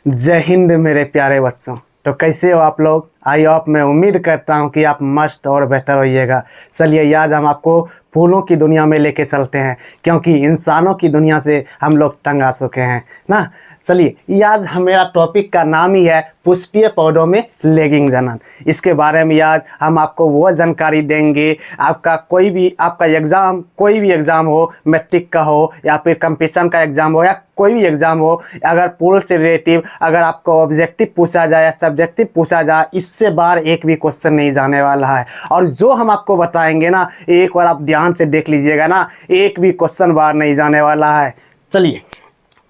जय हिंद मेरे प्यारे बच्चों। तो कैसे हो आप लोग? आई होप मैं उम्मीद करता हूँ कि आप मस्त और बेहतर होइएगा। चलिए आज हम आपको फूलों की दुनिया में लेके चलते हैं, क्योंकि इंसानों की दुनिया से हम लोग तंग आ चुके हैं ना। चलिए आज मेरा टॉपिक का नाम ही है पुष्पीय पौधों में लैगिंग जनन। इसके बारे में आज हम आपको वो जानकारी देंगे। आपका कोई भी एग्ज़ाम, कोई भी एग्ज़ाम हो, मैट्रिक का हो या फिर कंपटीशन का एग्ज़ाम हो या कोई भी एग्ज़ाम हो, अगर फूल से रिलेटिव अगर आपको ऑब्जेक्टिव पूछा जाए या सब्जेक्टिव पूछा जाए, इससे बाहर एक भी क्वेश्चन नहीं जाने वाला है। और जो हम आपको बताएंगे ना, एक बार आप ध्यान से देख लीजिएगा ना, एक भी क्वेश्चन बाहर नहीं जाने वाला है। चलिए,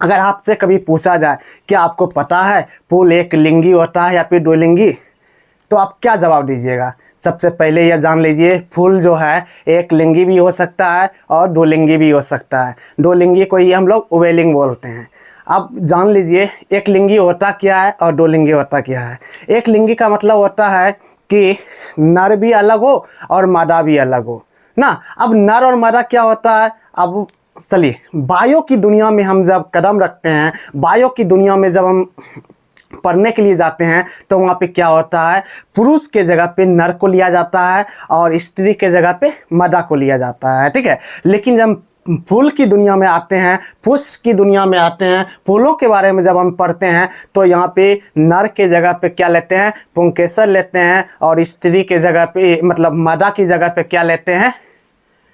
अगर आपसे कभी पूछा जाए क्या आपको पता है फूल एक लिंगी होता है या फिर दो लिंगी, तो आप क्या जवाब दीजिएगा? सबसे पहले यह जान लीजिए, फूल जो है एक लिंगी भी हो सकता है और दो लिंगी भी हो सकता है। दो लिंगी को ही हम लोग उभयलिंग बोलते हैं। अब जान लीजिए एक लिंगी होता क्या है और दो लिंगी होता क्या है। एक लिंगी का मतलब होता है कि नर भी अलग हो और मादा भी अलग हो ना। अब नर और मादा क्या होता है? अब चलिए, बायो की दुनिया में हम जब कदम रखते हैं, बायो की दुनिया में जब हम पढ़ने के लिए जाते हैं, तो वहाँ पे क्या होता है, पुरुष के जगह पे नर को लिया जाता है और स्त्री के जगह पे मादा को लिया जाता है, ठीक है। लेकिन जब फूल की दुनिया में आते हैं, पुष्प की दुनिया में आते हैं, फूलों के बारे में जब हम पढ़ते हैं, तो यहाँ पे नर के जगह पे क्या लेते हैं, पुंकेसर लेते हैं, और स्त्री के जगह पे मतलब मादा की जगह पे क्या लेते हैं,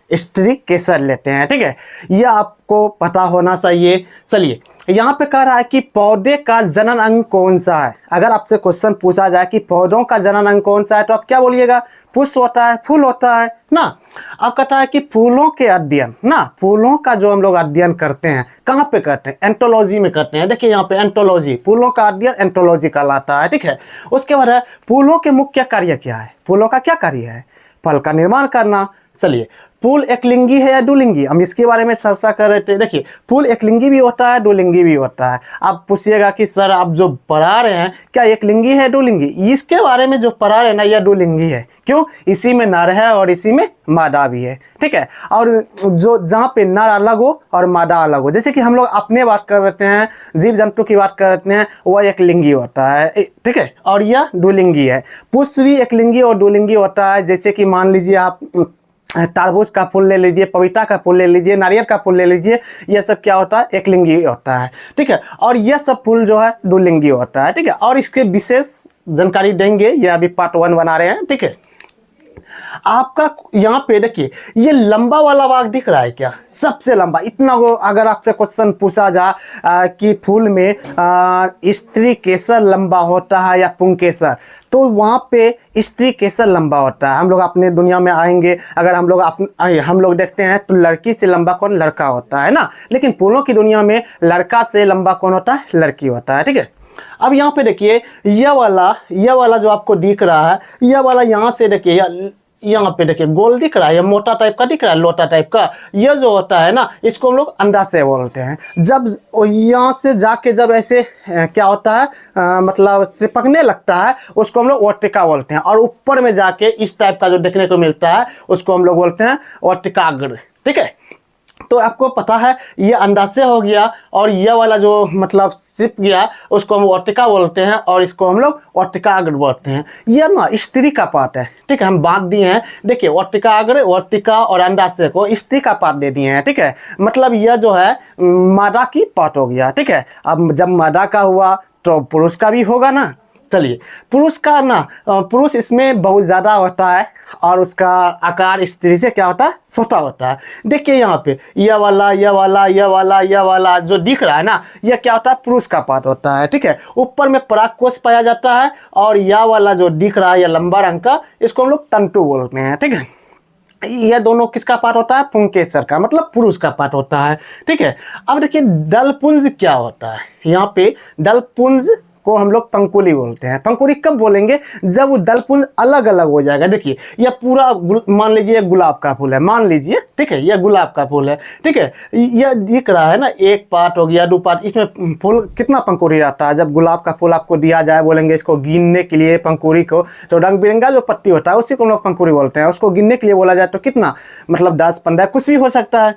स्त्री केसर लेते हैं, ठीक है। यह आपको पता होना चाहिए। चलिए, यहाँ पे कह रहा है कि पौधे का जनन अंग कौन सा है। अगर आपसे क्वेश्चन पूछा जाए कि पौधों का जनन अंग कौन सा है, तो आप क्या बोलिएगा? पुष्प होता है, फूल होता है ना। अब कहता है कि फूलों के अध्ययन ना, फूलों का जो हम लोग अध्ययन करते हैं, कहाँ पे करते हैं? एंटोलॉजी में करते हैं। देखिए यहाँ पे एंटोलॉजी, फूलों का अध्ययन एंटोलॉजी कहलाता है, ठीक है। उसके बाद है फूलों के मुख्य कार्य क्या है। फूलों का क्या कार्य है? फल का निर्माण करना। चलिए, फूल एक लिंगी है या दो लिंगी, हम इसके बारे में चर्चा कर रहे थे। देखिए, फूल एक लिंगी भी होता है, दो लिंगी भी होता है। आप पूछिएगा कि सर आप जो पढ़ा रहे हैं क्या एक लिंगी है दो लिंगी? इसके बारे में जो पढ़ा रहे हैं ना, यह दो लिंगी है। क्यों? इसी में नर है और इसी में मादा भी है, ठीक है। और जो जहाँ पे नर अलग हो और मादा अलग हो, जैसे कि हम लोग अपने बात कर रहे हैं, जीव जंतु की बात कर रहे हैं, वह एक लिंगी होता है, ठीक है। और यह दो लिंगी है। पुष्प भी एक लिंगी और दो लिंगी होता है। जैसे कि मान लीजिए आप तरबूज का फूल ले लीजिए, पपीता का फूल ले लीजिए, नारियल का फूल ले लीजिए, यह सब क्या होता है? एक लिंगी होता है, ठीक है। और यह सब फूल जो है दो लिंगी होता है, ठीक है। और इसके विशेष जानकारी देंगे, यह अभी पार्ट 1 बना रहे हैं, ठीक है। आपका यहाँ पे देखिए, ये लंबा वाला भाग दिख रहा है क्या? सबसे लंबा इतना वो, अगर आपसे क्वेश्चन पूछा जाए कि फूल में स्त्री केसर लंबा होता है या पुंकेसर, तो वहाँ पे स्त्री केसर लंबा होता है। हम लोग अपने दुनिया में आएंगे, अगर हम लोग देखते हैं तो लड़की से लंबा कौन? लड़का होता है ना। लेकिन फूलों की दुनिया में लड़का से लंबा कौन होता है? लड़की होता है, ठीक है। अब यहाँ पे देखिए, यह वाला जो आपको दिख रहा है, यह वाला यहाँ से देखिए, यहाँ पे देखिए गोल दिख रहा है, ये मोटा टाइप का दिख रहा है, लोटा टाइप का। यह जो होता है ना, इसको हम लोग अंडाशय बोलते हैं। जब यहाँ से जाके जब ऐसे क्या होता है, मतलब चिपकने लगता है, उसको हम लोग वर्तिका बोलते हैं। और ऊपर में जाके इस टाइप का जो देखने को मिलता है, उसको हम लोग बोलते हैं वर्तिकाग्र, ठीक है। तो आपको पता है ये अंडाशय हो गया, और यह वाला जो मतलब सिप गया, उसको हम वर्तिका बोलते हैं, और इसको हम लोग वर्तिकाग्र बोलते हैं। यह ना स्त्री का पार्ट है, ठीक है। हम बांट दिए हैं, देखिए वर्तिकाग्र, वर्तिका और अंडाशय को स्त्री का पार्ट दे दिए हैं, ठीक है। मतलब यह जो है मादा की पार्ट हो गया, ठीक है। अब जब मादा का हुआ तो पुरुष का भी होगा ना। चलिए, पुरुष का ना, पुरुष इसमें बहुत ज़्यादा होता है और उसका आकार स्त्री से क्या होता है? छोटा होता है। देखिए यहाँ पे यह वाला जो दिख रहा है ना, यह क्या होता है? पुरुष का पार्ट होता है, ठीक है। ऊपर में परागकोश पाया जाता है, और यह वाला जो दिख रहा है, यह लंबा रंग का, इसको हम लोग तंतु बोलते हैं, ठीक है। यह दोनों किसका पार्ट होता है? पुंकेसर का, मतलब पुरुष का पार्ट होता है, ठीक है। अब देखिए दलपुंज क्या होता है। यहाँ पे दलपुंज को हम लोग पंकुली बोलते हैं। पंकुली कब बोलेंगे? जब वो दलपुंज अलग अलग हो जाएगा। देखिए यह पूरा मान लीजिए गुलाब का फूल है, मान लीजिए, ठीक है, यह गुलाब का फूल है, ठीक है। यह दिख रहा है ना, एक पार्ट हो गया, दो पार्ट, इसमें फूल कितना पंकुड़ी आता है? जब गुलाब का फूल आपको दिया जाए, बोलेंगे इसको गिनने के लिए पंकुड़ी को, तो रंग बिरंगा जो पत्ती होता है उसी को हम लोग पंकुड़ी बोलते हैं। उसको गिनने के लिए बोला जाए तो कितना, मतलब 10, 15 कुछ भी हो सकता है।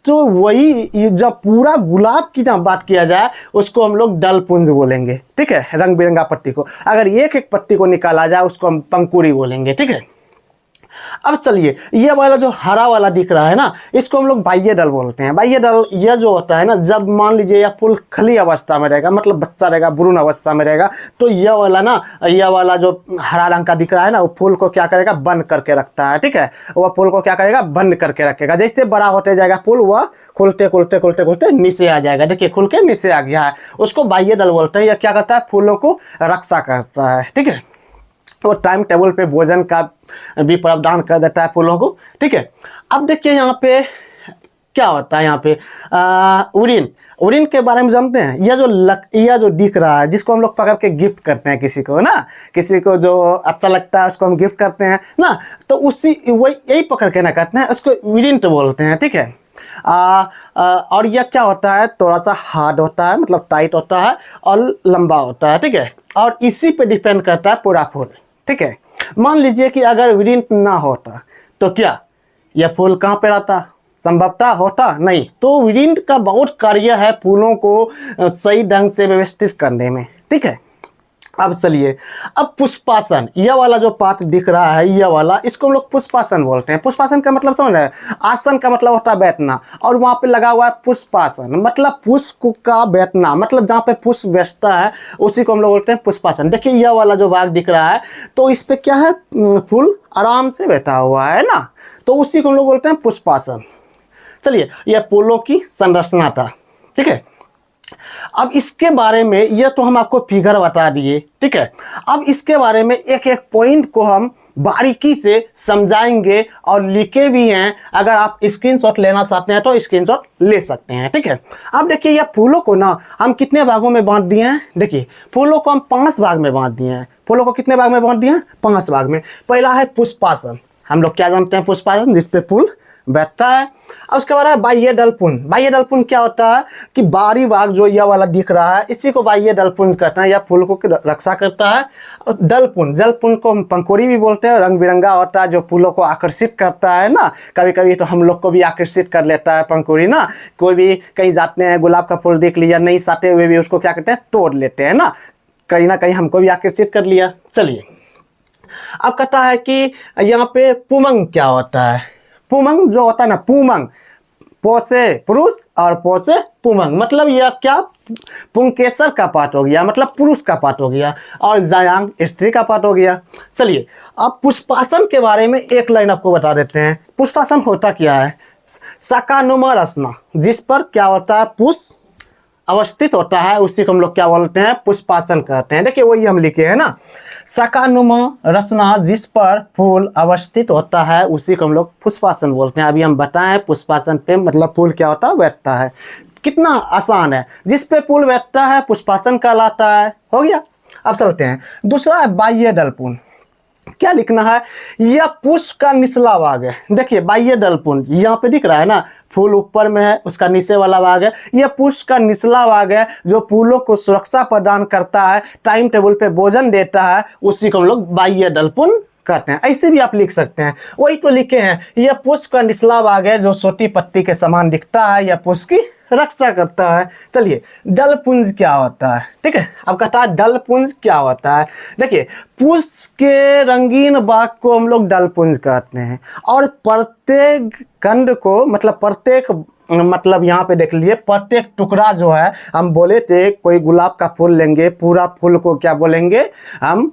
तो वही जब पूरा गुलाब की जब बात किया जाए उसको हम लोग डल पुंज बोलेंगे, ठीक है, रंग बिरंगा पत्ती को। अगर एक एक पत्ती को निकाला जाए उसको हम पंखुड़ी बोलेंगे, ठीक है। अब चलिए ये वाला जो हरा वाला दिख रहा है ना, इसको हम लोग बाह्य दल बोलते हैं। बाह्य दल यह जो होता है ना, जब मान लीजिए यह फूल खली अवस्था में रहेगा, मतलब बच्चा रहेगा, भ्रूण अवस्था में रहेगा, तो यह वाला ना, यह वाला जो हरा रंग का दिख रहा है ना, वो फूल को क्या करेगा, बंद करके रखता है, ठीक है। वह फूल को क्या करेगा, बंद करके रखेगा। जैसे बड़ा होते जाएगा फूल, वह खुलते खुलते खुलते खुलते नीचे आ जाएगा। देखिए खुल के नीचे आ गया है, उसको बाह्य दल बोलते हैं। यह क्या करता है, फूलों को रक्षा करता है, ठीक है। वो टाइम टेबल पे भोजन का भी प्रावधान कर देता है फूलों को, ठीक है। अब देखिए यहाँ पे क्या होता है, यहाँ पे उरीन, उरीन के बारे में जानते हैं। यह जो दिख रहा है, जिसको हम लोग पकड़ के गिफ्ट करते हैं किसी को ना, किसी को जो अच्छा लगता है उसको हम गिफ्ट करते हैं ना, तो उसी वही यही पकड़ के ना करते हैं, उसको उरीन तो बोलते हैं, ठीक है। और यह क्या होता है, थोड़ा सा हार्ड होता है, मतलब टाइट होता है और लंबा होता है, ठीक है। और इसी पे डिपेंड करता है पूरा फूल, ठीक है। मान लीजिए कि अगर विरिंट ना होता तो क्या यह फूल कहाँ पे रहता, संभवतः होता नहीं। तो विरिंट का बहुत कार्य है फूलों को सही ढंग से व्यवस्थित करने में, ठीक है। अब चलिए, अब पुष्पासन, यह वाला जो पार्ट दिख रहा है, यह वाला, इसको हम लोग पुष्पासन बोलते हैं। पुष्पासन का मतलब समझ रहे हैं, आसन का मतलब होता है बैठना, और वहाँ पे लगा हुआ है पुष्पासन, मतलब पुष्प का बैठना, मतलब जहाँ पे पुष्प बैठता है उसी को हम लोग बोलते हैं पुष्पासन। देखिए यह वाला जो भाग दिख रहा है, तो इस पे क्या है, फूल आराम से बैठा हुआ है ना, तो उसी को हम लोग बोलते हैं पुष्पासन। चलिए, यह फूलों की संरचना था, ठीक है। अब इसके बारे में, यह तो हम आपको फिगर बता दिए, ठीक है। अब इसके बारे में एक एक पॉइंट को हम बारीकी से समझाएंगे और लिखे भी हैं। अगर आप स्क्रीनशॉट लेना चाहते हैं तो स्क्रीनशॉट ले सकते हैं, ठीक है। अब देखिए यह फूलों को ना हम कितने भागों में बांट दिए हैं। देखिए फूलों को हम 5 भाग में बांट दिए हैं। फूलों को कितने भाग में बांट दिए हैं, 5 भाग में। पहला है पुष्पासन, हम लोग क्या जानते हैं, पुष्पासन जिसपे फूल बैठता है। और उसके बाद है बाह्य दलपुंज। बाह्य दलपुंज क्या होता है कि बाहरी भाग जो यह वाला दिख रहा है, इसी को बाह्य दलपुंज कहते हैं। यह फूल को रक्षा करता है। और दलपुंज, दलपुंज को हम पंखुड़ी भी बोलते हैं, रंग बिरंगा होता है जो फूलों को आकर्षित करता है ना। कभी कभी तो हम लोग को भी आकर्षित कर लेता है पंखुड़ी ना। कोई भी कहीं जाते हैं, गुलाब का फूल देख लिया, नहीं साटे हुए भी उसको क्या करते हैं, तोड़ लेते हैं ना कहीं हमको भी आकर्षित कर लिया। चलिए, अब कहता है कि यहाँ पे पुमंग क्या होता है। पुमंग जो होता है ना, पुमंग, पो से पुरुष और पो से पुमंग, मतलब यह क्या, पुंकेसर का पार्ट हो गया, मतलब पुरुष का पार्ट हो गया, और जायांग स्त्री का पार्ट हो गया। चलिए, अब पुष्पासन के बारे में एक लाइन आपको बता देते हैं। पुष्पासन होता क्या है, शाखानुमा रचना, जिस पर क्या होता है, पुष्प अवस्थित होता है, उसी को हम लोग क्या बोलते हैं, पुष्पासन कहते हैं। देखिए वही हम लिखे हैं ना, शाखानुमा रचना जिस पर फूल अवस्थित होता है उसी को हम लोग पुष्पासन बोलते हैं। अभी हम बताएं पुष्पासन पे मतलब फूल क्या होता है, बैठता है। कितना आसान है, जिस पे फूल बैठता है पुष्पासन कहलाता है। हो गया। अब चलते हैं, दूसरा है बाह्य दलपुंज। क्या लिखना है, यह पुष्प का निचला भाग है। देखिए बाह्य दलपुंज यहाँ पे दिख रहा है ना, फूल ऊपर में है, उसका नीचे वाला भाग है। यह पुष्प का निचला भाग है जो फूलों को सुरक्षा प्रदान करता है, टाइम टेबल पे भोजन देता है, उसी को हम लोग बाह्य दलपुंज कहते हैं। ऐसे भी आप लिख सकते हैं, वही तो लिखे हैं। यह पुष्प का निचला भाग है जो छोटी पत्ती के समान दिखता है, यह पुष्प की रक्षा करता है। चलिए, दलपुंज क्या होता है, ठीक है। अब कहता है दलपुंज क्या होता है। देखिए, पुष्प के रंगीन भाग को हम लोग दलपुंज कहते हैं, और प्रत्येक खंड को, मतलब प्रत्येक, मतलब यहाँ पे देख लीजिए, प्रत्येक टुकड़ा जो है, हम बोले थे कोई गुलाब का फूल लेंगे, पूरा फूल को क्या बोलेंगे हम,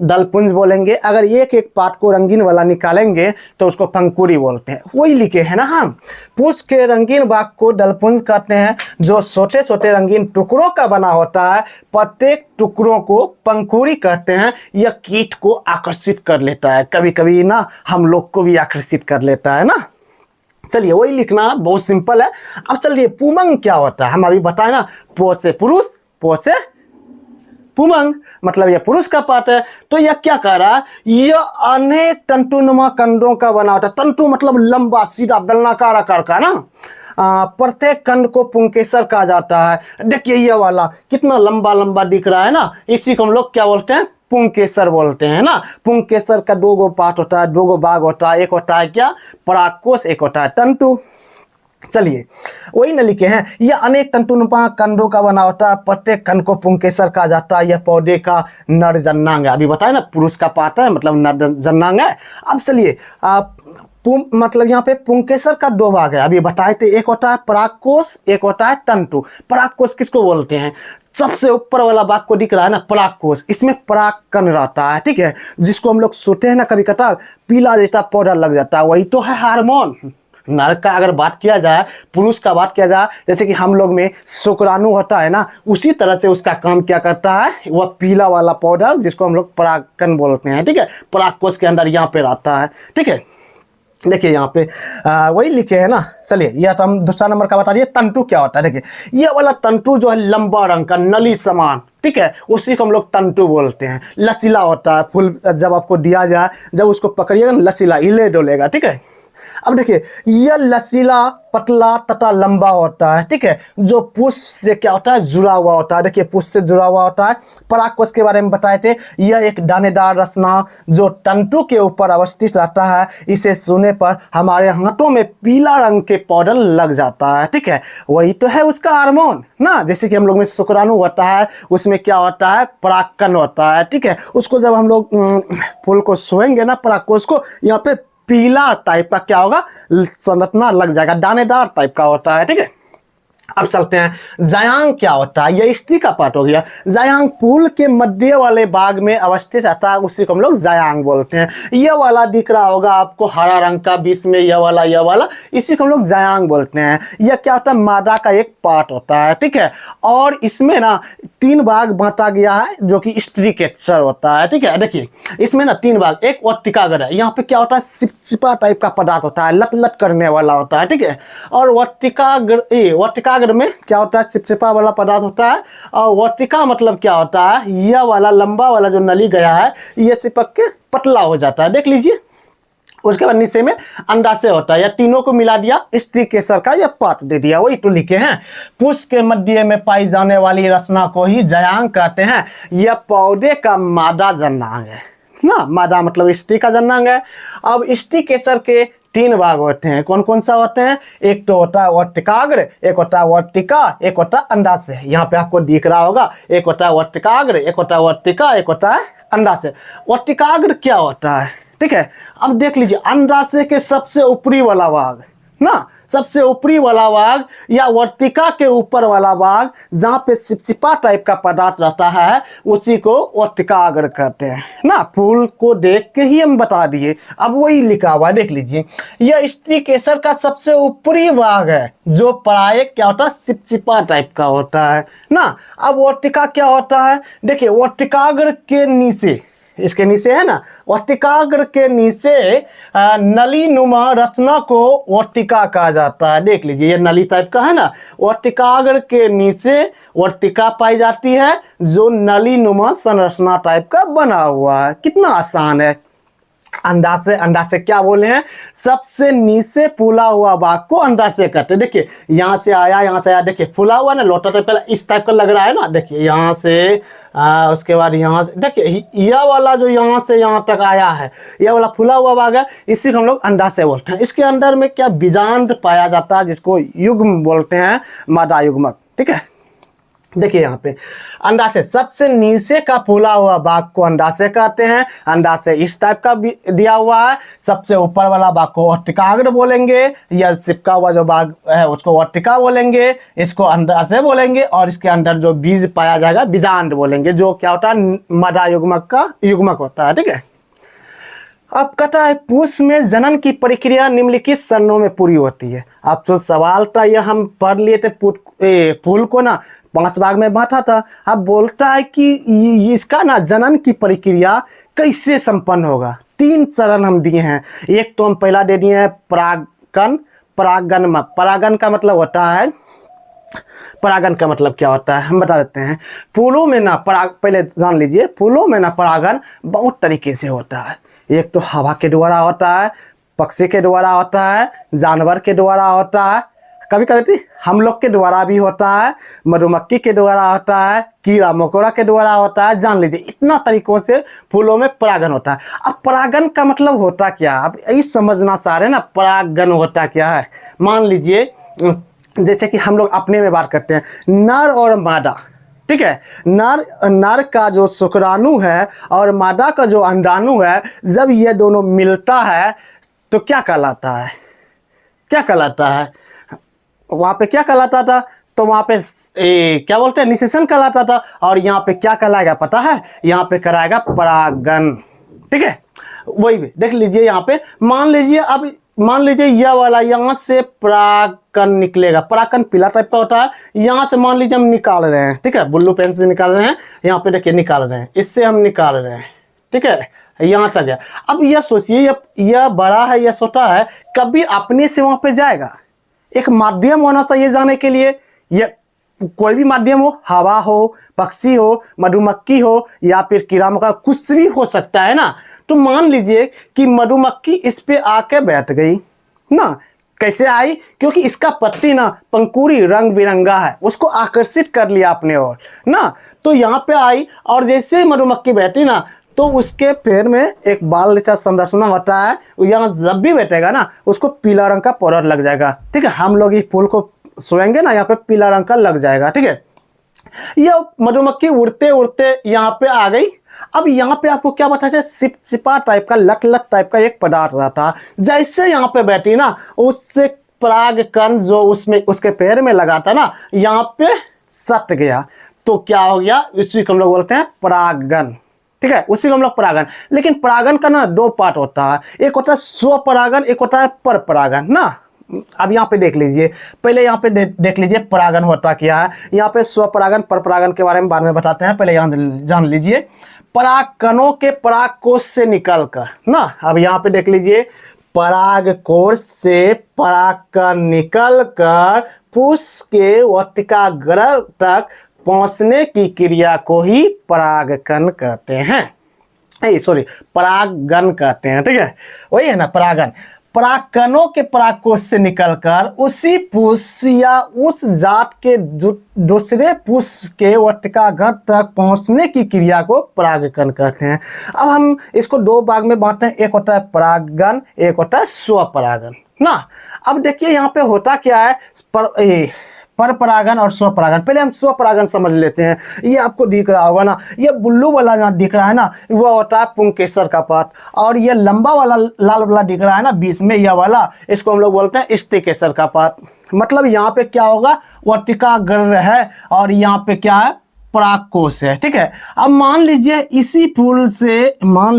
दलपुंज बोलेंगे। अगर एक एक पार्ट को रंगीन वाला निकालेंगे तो उसको पंखुड़ी बोलते हैं। वही लिखे हैं ना हम, पुष्प के रंगीन भाग को दलपुंज कहते हैं जो छोटे छोटे रंगीन टुकड़ों का बना होता है। प्रत्येक टुकड़ों को पंखुड़ी कहते हैं। यह कीट को आकर्षित कर लेता है, कभी कभी ना हम लोग को भी आकर्षित कर लेता है ना। चलिए, वही लिखना बहुत सिंपल है। अब चलिए, पुमंग क्या होता है, हम अभी बताए ना, पो से पुरुष, पो से पुमंग, मतलब यह पुरुष का पार्ट है। तो यह क्या कह रहा है, यह अनेक तंतुनुमा कंडों का बना होता है। तंतु मतलब लंबा सीधा बेलनाकार आकार का ना। प्रत्येक कंड को पुंकेसर कहा जाता है। देखिए यह वाला कितना लंबा लंबा दिख रहा है ना, इसी को हम लोग क्या बोलते हैं, पुंकेसर बोलते हैं ना। पुंकेसर का 2 पार्ट होता है, 2 भाग होता है। एक होता है क्या, परागकोश, एक होता है तंतु। चलिए वही न लिखे हैं, यह अनेक तंतुनुमा कंडों का बना होता है, प्रत्येक कंड को पुंकेसर कहा जाता है, यह पौधे का नर जन्नांग है। अभी बताया ना पुरुष का पार्ट है मतलब नर जन्नांग है। अब चलिए मतलब यहाँ पे पुंकेसर का दो भाग है, अभी बताए थे, एक होता है परागकोश, एक होता है तंतु। परागकोश किसको बोलते हैं? सबसे ऊपर वाला भाग को दिख रहा है ना परागकोश, इसमें परागकण रहता है, ठीक है, जिसको हम लोग सोते हैं ना कभी कतार पीला जैसा पाउडर लग जाता है, वही तो है हार्मोन। नर का अगर बात किया जाए, पुरुष का बात किया जाए, जैसे कि हम लोग में शुक्राणु होता है ना, उसी तरह से उसका काम क्या करता है, वह पीला वाला पाउडर जिसको हम लोग परागकण बोलते हैं, ठीक है, परागकोश के अंदर यहाँ पे रहता है, ठीक है। देखिए यहाँ पे वही लिखे है ना। चलिए यह तो हम दूसरा नंबर का बता दिए। तंतु क्या होता है, देखिए ये वाला तंतु जो है लंबा रंग का नली समान, ठीक है, उसी को हम लोग तंतु बोलते हैं। लचीला होता है, फूल जब आपको दिया जाए, जब उसको पकड़िएगा ना लचीला हिले डोलेगा, ठीक है। अब देखिए यह लचीला पतला तथा लंबा होता है, ठीक है, जो पुष्प से क्या होता है, जुड़ा हुआ होता है। देखिए पुष्प से जुड़ा हुआ होता है। परागकोश के बारे में बताए थे, यह एक दानेदार रचना जो तंतु के ऊपर अवस्थित रहता है। इसे छूने पर हमारे हाथों में पीला रंग के पाउडर लग जाता है, ठीक है, वही तो है उसका हार्मोन ना। जैसे कि हम लोग में शुक्राणु होता है, उसमें क्या होता है, परागकण होता है, ठीक है। उसको जब हम लोग फूल को छुएंगे ना परागकोश को, यहाँ पे पीला टाइप का क्या होगा, संरचना लग जाएगा, दानेदार टाइप का होता है, ठीक है। अब चलते हैं जायांग क्या होता है, यह स्त्री का पार्ट हो गया। जायांग फूल के मध्य वाले भाग में अवस्थित रहता है, उसी को हम लोग जायांग बोलते हैं। यह वाला दिख रहा होगा आपको हरा रंग का, बीच में यह वाला, इसी को हम लोग जायांग बोलते हैं। यह क्या होता है, मादा का एक पार्ट होता है, ठीक है। और इसमें ना 3 भाग बांटा गया है, जो कि स्त्री के अक्षर होता है, ठीक है। देखिए इसमें ना 3 भाग, एक वर्तिकाग्र है, यहाँ पे क्या होता है, चिपचिपा टाइप का पदार्थ होता है, लट लट करने वाला होता है, ठीक है। और वर्तिकाग्र में क्या होता है, चिपचिपा वाला पदार्थ होता है। और वर्तिका मतलब क्या होता है, यह वाला लंबा वाला जो नली गया है, यह चिपक के पतला हो जाता है, देख लीजिए। उसके बाद नीचे में अंडाशय होता है, या तीनों को मिला दिया, स्त्री केसर का यह पात दे दिया, वही तो लिखे हैं। पुष्प के मध्य में पाई जाने वाली रचना को ही जायांग कहते हैं। यह पौधे का मादा जन्नांग है ना, मादा मतलब स्त्री का जन्नांग है। अब स्त्री केसर के 3 भाग होते हैं, कौन कौन सा होते हैं, एक तो होता है वर्तिकाग्र, एक होता है वर्तिका, एक होता है अंडाशय। यहाँ पे आपको दिख रहा होगा, एक होता है वर्तिकाग्र, एक होता है वर्तिका, एक होता है अंडाशय। वर्तिकाग्र क्या होता है, ठीक है। अब देख लीजिए अंडाशय के सबसे ऊपरी वाला भाग ना, सबसे ऊपरी वाला भाग या वर्तिका के ऊपर वाला भाग, जहाँ पे चिपचिपा टाइप का पदार्थ रहता है, उसी को वर्तिकाग्र कहते हैं ना। फूल को देख के ही हम बता दिए, अब वही लिखा हुआ है, देख लीजिए। यह स्त्री केसर का सबसे ऊपरी भाग है, जो प्रायः क्या होता है, चिपचिपा टाइप का होता है ना। अब वर्तिका क्या होता है, देखिए वर्तिकाग्र के नीचे, इसके नीचे है ना, वर्तिकाग्र के नीचे नली नुमा रचना को वर्तिका कहा जाता है। देख लीजिए ये नली टाइप का है ना, वर्तिकाग्र के नीचे वर्तिका पाई जाती है, जो नली नुमा संरचना टाइप का बना हुआ है। कितना आसान है। अंडाशय, अंडाशय क्या बोले हैं, सबसे नीचे फूला हुआ भाग को अंडाशय कहते हैं। देखिए यहाँ से आया, देखिए फूला हुआ ना, लोटा टाइप का इस टाइप का लग रहा है ना, देखिए यहाँ से उसके बाद यहाँ से, देखिए यह वाला जो यहाँ से यहाँ तक आया है, यह वाला फूला हुआ भाग है, इसी को हम लोग अंडाशय बोलते हैं। इसके अंदर में क्या बीजांड पाया जाता है, जिसको युग्म बोलते हैं, मादा युग्मक, ठीक है। देखिए यहाँ पे अंडाशय, सबसे नीचे का फूला हुआ भाग को अंडाशय कहते हैं। अंडाशय इस टाइप का दिया हुआ है। सबसे ऊपर वाला भाग को वर्तिकाग्र बोलेंगे, या चिपका हुआ जो भाग है उसको वर्तिका बोलेंगे, इसको अंडाशय बोलेंगे। और इसके अंदर जो बीज पाया जाएगा बीजांड बोलेंगे, जो क्या होता है, मादा युग्मक का युग्मक होता है, ठीक है। अब कहता है पुष्प में जनन की प्रक्रिया निम्नलिखित चरणों में पूरी होती है। अब जो सवाल था यह हम पढ़ लिए थे, फूल को ना 5 भाग में बांटा था। अब बोलता है कि इसका ना जनन की प्रक्रिया कैसे संपन्न होगा। 3 चरण हम दिए हैं। एक तो हम पहला दे दिए हैं परागन। परागन का मतलब होता है, परागन का मतलब क्या होता है हम बता देते हैं। फूलों में ना पहले जान लीजिए, फूलों में ना परागन बहुत तरीके से होता है। एक तो हवा के द्वारा होता है, पक्षी के द्वारा होता है, जानवर के द्वारा होता है, कभी कभी हम लोग के द्वारा भी होता है, मधुमक्खी के द्वारा होता है, कीड़ा मकोड़ा के द्वारा होता है। जान लीजिए इतना तरीकों से फूलों में परागन होता है। अब परागन का मतलब होता क्या, अब यही समझना सारे ना, परागन होता क्या है। मान लीजिए जैसे कि हम लोग अपने में बात करते हैं, नर और मादा, ठीक है। नर का जो शुक्राणु है और मादा का जो अंडाणु है, जब ये दोनों मिलता है तो क्या कहलाता है, क्या कहलाता है? वहाँ पे क्या कहलाता था? तो वहाँ पे क्या बोलते हैं, निषेचन कहलाता था। और यहाँ पे क्या कहलाएगा पता है? यहाँ पे कराएगा परागन, ठीक है। वही भी देख लीजिए, यहाँ पे मान लीजिए यह वाला यहाँ से परागकण निकलेगा। परागकण पीला टाइप का होता है। यहाँ से मान लीजिए हम निकाल रहे हैं, ठीक है, ब्लू पेन से निकाल रहे हैं। यहाँ पे देखिए निकाल रहे हैं, इससे हम निकाल रहे हैं, ठीक है, यहाँ तक है। अब यह सोचिए, यह बड़ा है, यह छोटा है, कभी अपने से वहाँ पे जाएगा? एक माध्यम होना चाहिए जाने के लिए। यह कोई भी माध्यम हो, हवा हो, पक्षी हो, मधुमक्खी हो, या फिर कीड़ा मकोड़ा, कुछ भी हो सकता है ना। तो मान लीजिए कि मधुमक्खी इस पे आके बैठ गई ना, कैसे आई? क्योंकि इसका पत्ती ना पंखुड़ी रंग बिरंगा है, उसको आकर्षित कर लिया अपने ओर ना। तो यहाँ पे आई और जैसे मधुमक्खी बैठी ना, तो उसके पैर में एक बाल जैसा संरचना होता है। यहाँ जब भी बैठेगा ना, उसको पीला रंग का पाउडर लग जाएगा, ठीक है। हम लोग इस फूल को सोएंगे ना, यहाँ पे पीला रंग का लग जाएगा, ठीक है। यह मधुमक्खी उड़ते उड़ते यहाँ पे आ गई। अब यहाँ पे आपको क्या बताया, चिपचिपा टाइप का, लट लट टाइप का एक पदार्थ रहता। जैसे यहाँ पे बैठी ना, उससे परागकण जो उसमें उसके पैर में लगा था ना, यहाँ पे सट गया। तो क्या हो गया? इसी को हम लोग बोलते हैं परागन, ठीक है, उसी को हम लोग परागन। लेकिन परागन का ना दो पार्ट होता है, एक होता है स्वपरागन, एक होता है पर परागन ना। अब यहाँ पे देख लीजिए, पहले यहाँ पे देख लीजिए परागन होता क्या है। यहाँ पे स्वपरागन पर परागन के बारे में बाद में बताते हैं, पहले यहाँ जान लीजिए। परागकणों के परागकोश से निकलकर ना, अब यहाँ पे देख लीजिए, परागकोश से परागकण निकलकर पुष्प के वर्तिकाग्र तक पहुंचने की क्रिया को ही परागकण कहते हैं, परागन कहते हैं, ठीक है, वही है ना परागन। परागकणों के परागकोश से निकलकर उसी पुष्प या उस जात के दूसरे पुष्प के वर्तिकाग्र तक पहुंचने की क्रिया को परागकण कहते हैं। अब हम इसको दो भाग में बांटते हैं, एक होता है परागन, एक होता है स्वपरागन ना। अब देखिए यहाँ पे होता क्या है, पर परागन और स्वपरागन। पहले हम स्वपरागन समझ लेते हैं। ये आपको दिख रहा होगा ना, ये ब्लू वाला यहाँ दिख रहा है ना, वो होता है पुंकेसर का पात। और ये लंबा वाला लाल वाला दिख रहा है ना बीच में, यह वाला, इसको हम लोग बोलते हैं स्टिकेसर का पात। मतलब यहाँ पे क्या होगा, वर्तिकाग्र है और यहाँ पे क्या है, परागकोश है, ठीक है। अब मान लीजिए इसी फूल से, मान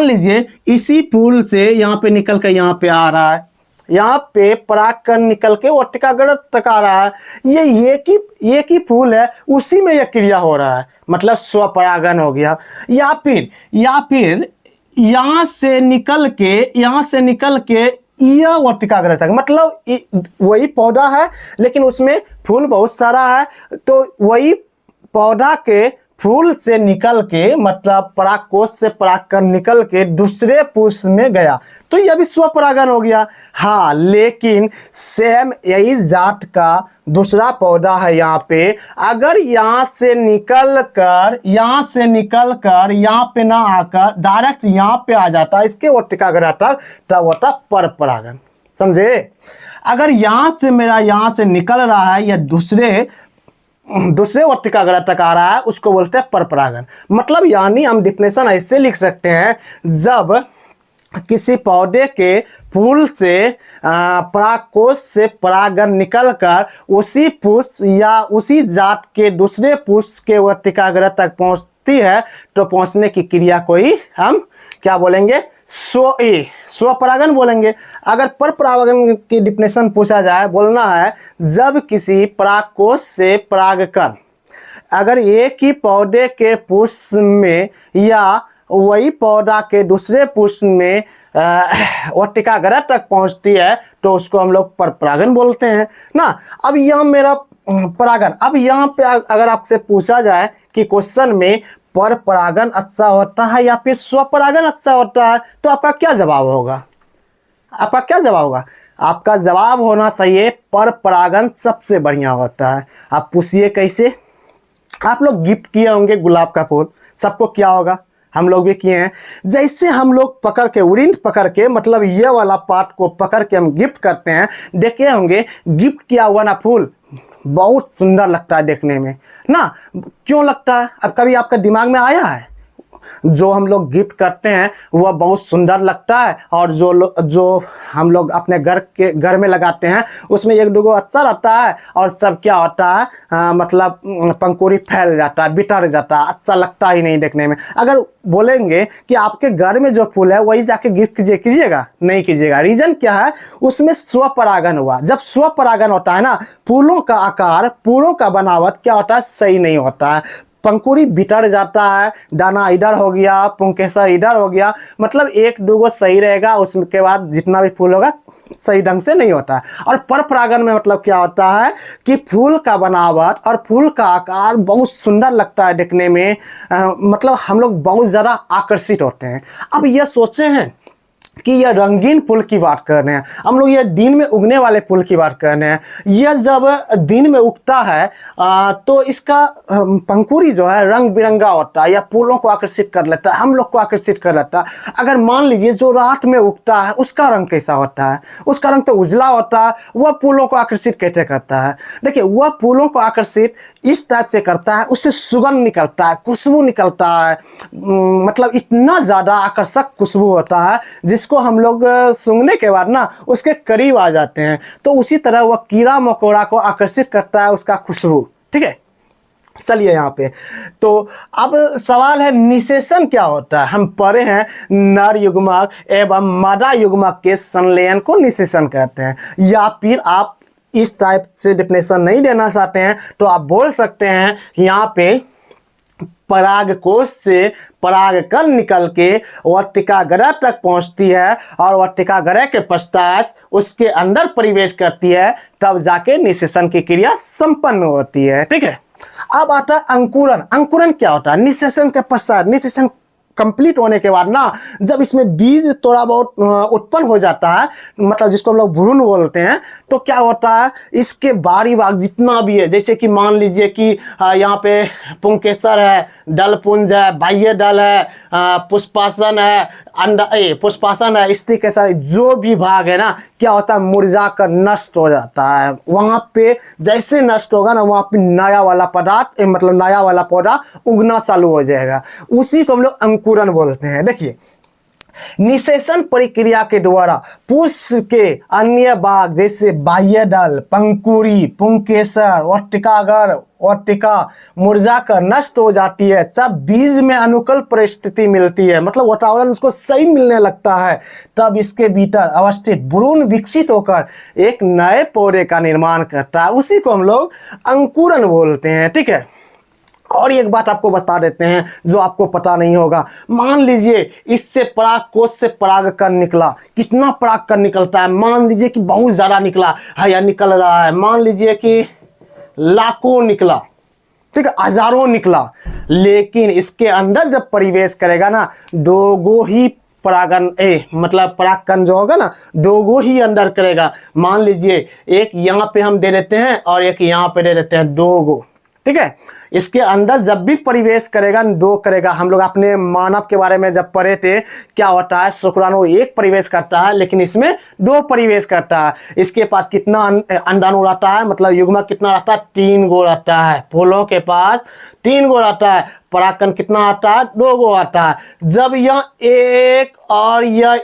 लीजिए इसी फूल से यहाँ पे निकल कर यहाँ पे आ रहा है, यहाँ पे परागकण निकल के वर्तिकाग्र तक आ रहा है। ये एक ही फूल है, उसी में यह क्रिया हो रहा है, मतलब स्वपरागन हो गया। या फिर यहाँ से निकल के यह वर्तिकाग्र तक, मतलब वही पौधा है लेकिन उसमें फूल बहुत सारा है। तो वही पौधा के फूल से निकल के, मतलब परागकोश से परागकण निकल के दूसरे पुष्प में गया, तो यह भी स्वपरागन हो गया। हाँ, लेकिन सेम यही जात का दूसरा पौधा है यहाँ पे, अगर यहाँ से निकल कर यहाँ पे ना आकर डायरेक्ट यहाँ पे आ जाता है इसके वर्तिकाग्र तक, तब होता पर परागन। समझे? अगर यहाँ से निकल रहा है या दूसरे वर्तिकाग्र तक आ रहा है, उसको बोलते हैं परपरागन। मतलब यानी हम डिफिनेशन ऐसे लिख सकते हैं, जब किसी पौधे के फूल से परागकोश से परागन निकलकर उसी पुष्प या उसी जात के दूसरे पुष्प के वर्तिकाग्र तक पहुंचती है, तो पहुंचने की क्रिया को ही हम क्या बोलेंगे, स्वपरागन बोलेंगे। अगर पर परागन की डिफिनेशन पूछा जाए, बोलना है जब किसी परागकोश से परागकण अगर एक ही पौधे के पुष्प में या वही पौधा के दूसरे पुष्प में वर्तिकाग्र तक पहुंचती है, तो उसको हम लोग पर परागन बोलते हैं ना। अब यह मेरा परागन। अब यहाँ पे अगर आपसे पूछा जाए कि क्वेश्चन में पर परागन अच्छा होता है या फिर स्वपरागन अच्छा होता है, तो आपका क्या जवाब होगा? आपका जवाब होना चाहिए पर परागन सबसे बढ़िया होता है। आप पूछिए कैसे? आप लोग गिफ्ट किए होंगे गुलाब का फूल, सबको क्या होगा? हम लोग भी किए हैं। जैसे हम लोग पकड़ के उरिंट पकड़ के, मतलब ये वाला पार्ट को पकड़ के हम गिफ्ट करते हैं, देखे होंगे गिफ्ट किया हुआ ना फूल बहुत सुंदर लगता है देखने में ना। क्यों लगता है? अब कभी आपका दिमाग में आया है? जो हम लोग गिफ्ट करते हैं वह बहुत सुंदर लगता है, और जो हम लोग अपने घर में लगाते हैं उसमें एक दो अच्छा रहता है, और सब क्या होता है मतलब पंखुड़ी फैल जाता है, बिटर जाता है, अच्छा लगता ही नहीं देखने में। अगर बोलेंगे कि आपके घर में जो फूल है वही जाके गिफ्ट कीजिएगा, नहीं कीजिएगा। रीजन क्या है? उसमें स्वपरागन हुआ। जब स्वपरागन होता है ना, फूलों का आकार, फूलों का बनावट क्या होता है, सही नहीं होता है। पंखुड़ी बिटर जाता है, दाना इधर हो गया, पुंकेसर इधर हो गया, मतलब एक दो सही रहेगा, उसके बाद जितना भी फूल होगा सही ढंग से नहीं होता है। और पर परागन में मतलब क्या होता है कि फूल का बनावट और फूल का आकार बहुत सुंदर लगता है देखने में, मतलब हम लोग बहुत ज़्यादा आकर्षित होते हैं। अब यह सोचे हैं कि यह रंगीन फूल की बात कर रहे हैं हम लोग, यह दिन में उगने वाले फूल की बात कर रहे हैं। यह जब दिन में उगता है तो इसका पंखुड़ी जो है रंग बिरंगा होता है, या फूलों को आकर्षित कर लेता है, हम लोग को आकर्षित कर लेता है। अगर मान लीजिए जो रात में उगता है उसका रंग कैसा होता है? उसका रंग तो उजला होता है। वह फूलों को आकर्षित कैसे करता है? देखिए, वह फूलों को आकर्षित इस टाइप से करता है, उससे सुगंध निकलता है, खुशबू निकलता है, मतलब इतना ज़्यादा आकर्षक खुशबू होता है जिसको हम लोग सूंघने के बाद ना उसके करीब आ जाते हैं। तो उसी तरह वह कीड़ा मकोड़ा को आकर्षित करता है उसका खुशबू। ठीक है, चलिए यहाँ पे तो अब सवाल है निषेचन क्या होता है। हम पढ़े हैं नर युग्मक एवं मादा युग्मक के संलयन को निषेचन कहते हैं। या फिर आप इस टाइप से डिफिनेशन नहीं देना चाहते हैं तो आप बोल सकते हैं यहाँ पे परागकोश से परागकण निकल के वर्तिकाग्र तक पहुंचती है, और वर्तिकाग्र के पश्चात उसके अंदर प्रवेश करती है, तब जाके निषेचन की क्रिया संपन्न होती है। ठीक है, अब आता है अंकुरन। अंकुरन क्या होता है? निषेचन के पश्चात, निषेचन कंप्लीट होने के बाद ना, जब इसमें बीज थोड़ा बहुत उत्पन्न हो जाता है, मतलब जिसको हम लोग भ्रूण बोलते हैं, तो क्या होता है इसके बारी बाग जितना भी है, जैसे कि मान लीजिए कि यहाँ पे पुंकेसर है, दलपुंज है, बाह्य दल है, पुष्पासन है, पुष्पासन है, स्त्रीकेसर, जो भी भाग है ना, क्या होता है मुरझा कर नष्ट हो जाता है। वहाँ पे जैसे नष्ट होगा ना, वहाँ पे नया वाला पदार्थ मतलब नया वाला पौधा उगना चालू हो जाएगा। उसी को हम लोग अंकुरन बोलते हैं। देखिए, निषेचन प्रक्रिया के द्वारा पुष्प के अन्य भाग जैसे बाह्य दल, पंखुड़ी, पुंकेसर, वर्तिकाग्र, वर्तिका मुरझाकर नष्ट हो जाती है। तब बीज में अनुकूल परिस्थिति मिलती है, मतलब वातावरण उसको सही मिलने लगता है, तब इसके भीतर अवस्थित भ्रूण विकसित होकर एक नए पौधे का निर्माण करता है। उसी को हम लोग अंकुरन बोलते हैं। ठीक है, और एक बात आपको बता देते हैं जो आपको पता नहीं होगा। मान लीजिए इससे परागकोश से परागकण निकला, कितना परागकण निकलता है? मान लीजिए कि बहुत ज़्यादा निकला है या निकल रहा है, मान लीजिए कि लाखों निकला, ठीक है, हजारों निकला, लेकिन इसके अंदर जब प्रवेश करेगा ना, दोगो ही परागन मतलब परागकण जो होगा ना, दोगो ही अंदर करेगा। मान लीजिए एक यहाँ पे हम दे देते हैं और एक यहाँ पे दे देते हैं, दोगो। ठीक है, इसके अंदर जब भी प्रवेश करेगा दो करेगा। हम लोग अपने मानव के बारे में जब पढ़े थे, क्या होता है शुक्राणु एक प्रवेश करता है, लेकिन इसमें दो प्रवेश करता है। इसके पास कितना अंडाणु रहता है, मतलब युग्मक कितना रहता है? 3 गो रहता है। फूलों के पास 3 गो रहता है। परागकण कितना आता है? 2 गो आता है। जब यह एक और यह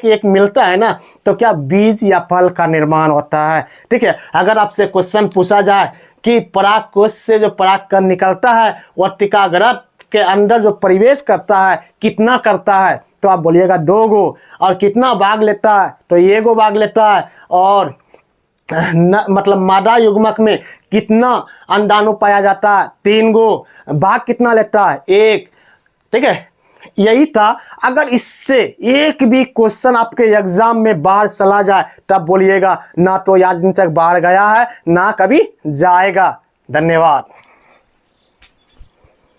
एक मिलता है ना, तो क्या बीज या फल का निर्माण होता है। ठीक है, अगर आपसे क्वेश्चन पूछा जाए कि परागकोश से जो परागकण निकलता है वर्तिकाग्र के अंदर जो प्रवेश करता है कितना करता है, तो आप बोलिएगा 2 गो। और कितना भाग लेता है? तो 1 गो भाग लेता है। और मतलब मादा युग्मक में कितना अंडाणु पाया जाता है? 3 गो। भाग कितना लेता है? 1। ठीक है, यही था। अगर इससे एक भी क्वेश्चन आपके एग्जाम में बाहर चला जाए तब बोलिएगा ना तो आज तक बाहर गया है ना कभी जाएगा। धन्यवाद।